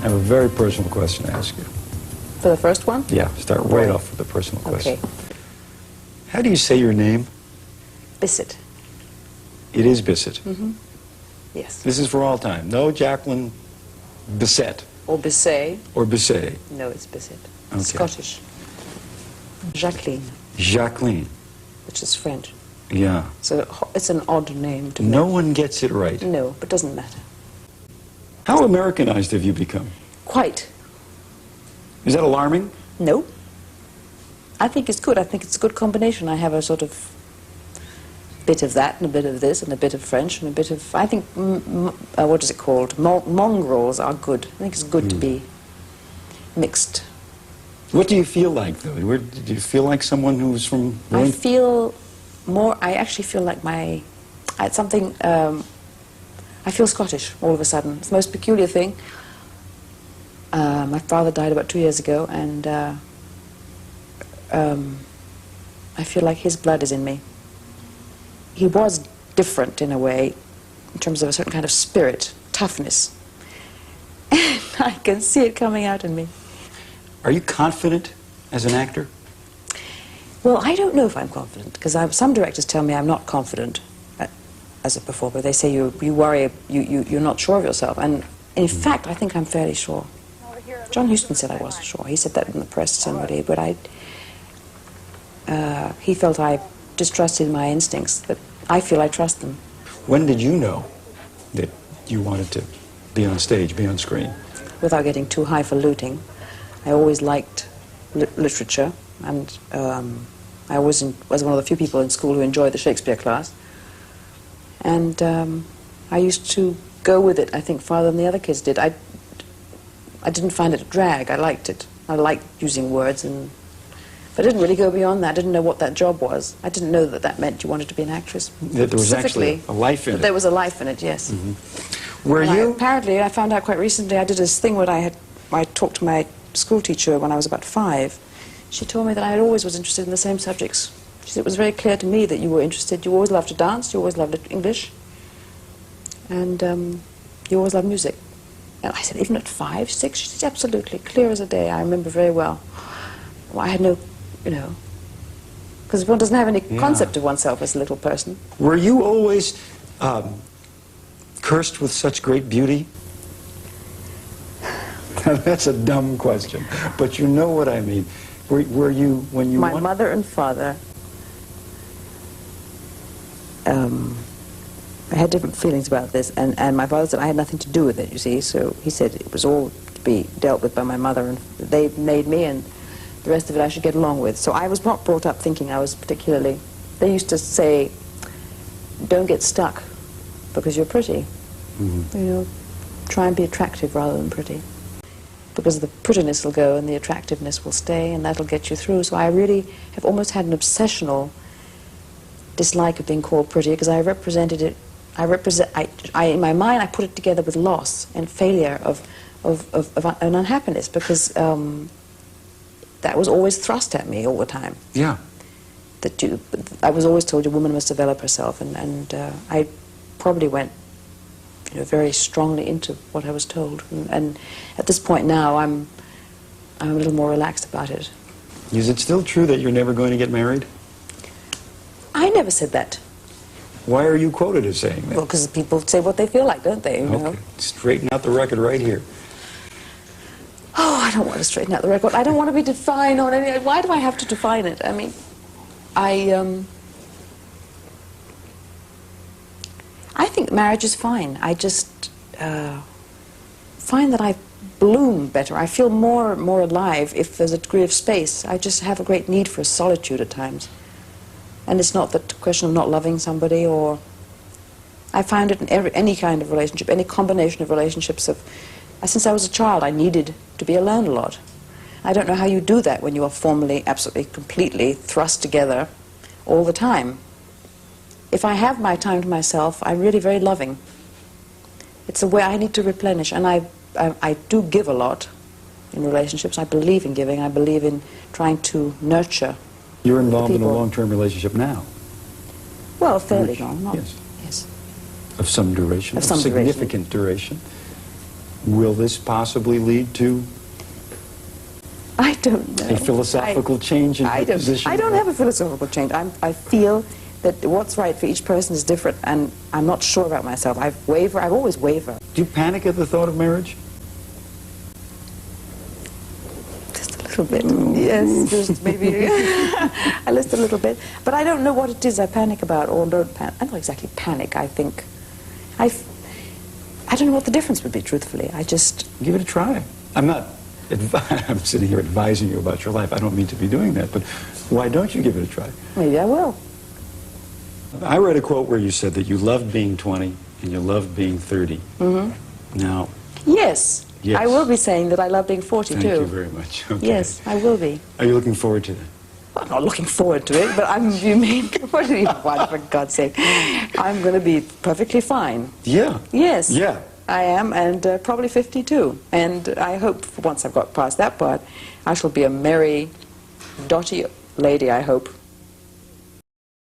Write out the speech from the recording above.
I have a very personal question to ask you. For the first one? Yeah, start right off with the personal question. Okay. How do you say your name? Bisset. It is Bisset. Mm-hmm. Yes. This is for all time. No Jacqueline Bisset. Or Bisset. Or Bisset. No, it's Bisset. Okay. Scottish. Jacqueline. Jacqueline. Which is French. Yeah. So it's an odd name to me. No one gets it right. No, but doesn't matter. How Americanized have you become? Quite. Is that alarming? No. I think it's good. I think it's a good combination. I have a sort of bit of that and a bit of this and a bit of French and a bit of... I think, what is it called? Mongrels are good. I think it's good to be mixed. What do you feel like, though? Do you feel like someone who's from... I feel more... I actually feel like my... It's something... I feel Scottish all of a sudden. It's the most peculiar thing. My father died about 2 years ago, and I feel like his blood is in me. He was different in a way, in terms of a certain kind of spirit, toughness. And I can see it coming out in me. Are you confident as an actor? Well, I don't know if I'm confident, because some directors tell me I'm not confident as a performer. They say you worry, you're not sure of yourself. And in fact, I think I'm fairly sure. John Huston said I wasn't sure. He said that in the press to somebody, but he felt I distrusted my instincts, that I feel I trust them. When did you know that you wanted to be on stage, be on screen? Without getting too highfalutin, I always liked literature, and I was one of the few people in school who enjoyed the Shakespeare class. And I used to go with it, I think, farther than the other kids did. I didn't find it a drag. I liked it. I liked using words, but I didn't really go beyond that. I didn't know what that job was. I didn't know that that meant you wanted to be an actress. That there was actually a life in it. There was a life in it, yes. Mm-hmm. Were you? Apparently, I found out quite recently, I did this thing where I talked to my school teacher when I was about 5. She told me that I always was interested in the same subjects. She said it was very clear to me that you were interested. You always loved to dance, you always loved English, and you always loved music. And I said, even at 5, 6? She said, absolutely, clear as a day. I remember very well. Well, I had no, because one doesn't have any concept of oneself as a little person. Were you always cursed with such great beauty? That's a dumb question, but you know what I mean. Were you, when you... My mother and father I had different feelings about this, and my father said I had nothing to do with it, you see, so he said it was all to be dealt with by my mother, and they made me, and the rest of it I should get along with. So I was not brought up thinking I was particularly... They used to say, don't get stuck because you're pretty. Mm-hmm. Try and be attractive rather than pretty. Because the prettiness will go and the attractiveness will stay, and that'll get you through. So I really have almost had an obsessional dislike of being called pretty, because I represented it. In my mind, I put it together with loss and failure of an unhappiness, because that was always thrust at me all the time. Yeah. I was always told a woman must develop herself, and I probably went very strongly into what I was told. And at this point now, I'm a little more relaxed about it. Is it still true that you're never going to get married? I never said that. Why are you quoted as saying that? Well, because people say what they feel like, don't they? You know? Straighten out the record right here. Oh, I don't want to straighten out the record. I don't want to be defined on any... Why do I have to define it? I mean, I think marriage is fine. I just find that I bloom better. I feel more alive if there's a degree of space. I just have a great need for solitude at times. And it's not the question of not loving somebody, or... I find it in any kind of relationship, any combination of relationships. Since I was a child, I needed to be alone a lot. I don't know how you do that when you are formally, absolutely, completely thrust together all the time. If I have my time to myself, I'm really very loving. It's a way I need to replenish, and I do give a lot in relationships. I believe in giving. I believe in trying to nurture. You're involved in a long-term relationship now? Well, fairly long. Yes. Yes. Of some duration. Of some significant duration. Will this possibly lead to I don't know. a philosophical change in your position? I don't have a philosophical change. I feel that what's right for each person is different, and I'm not sure about myself. I've always wavered. Do you panic at the thought of marriage? Just a little bit. Yes, just maybe just a little bit. But I don't know what it is I panic about or don't panic. I don't exactly panic. I think I don't know what the difference would be, truthfully. I just give it a try. I'm sitting here advising you about your life. I don't mean to be doing that, but why don't you give it a try? Maybe I will. I read a quote where you said that you loved being 20 and you loved being 30. Mm-hmm. Now... Yes. Yes. I will be saying that I love being 40 Thank too. you very much. Okay. Yes, I will be. Are you looking forward to that? Well, I'm not looking forward to it, but you mean, what do you want, for God's sake? I'm going to be perfectly fine. Yeah. Yes. Yeah. I am, and probably 52. And I hope, once I've got past that part, I shall be a merry, dotty lady, I hope.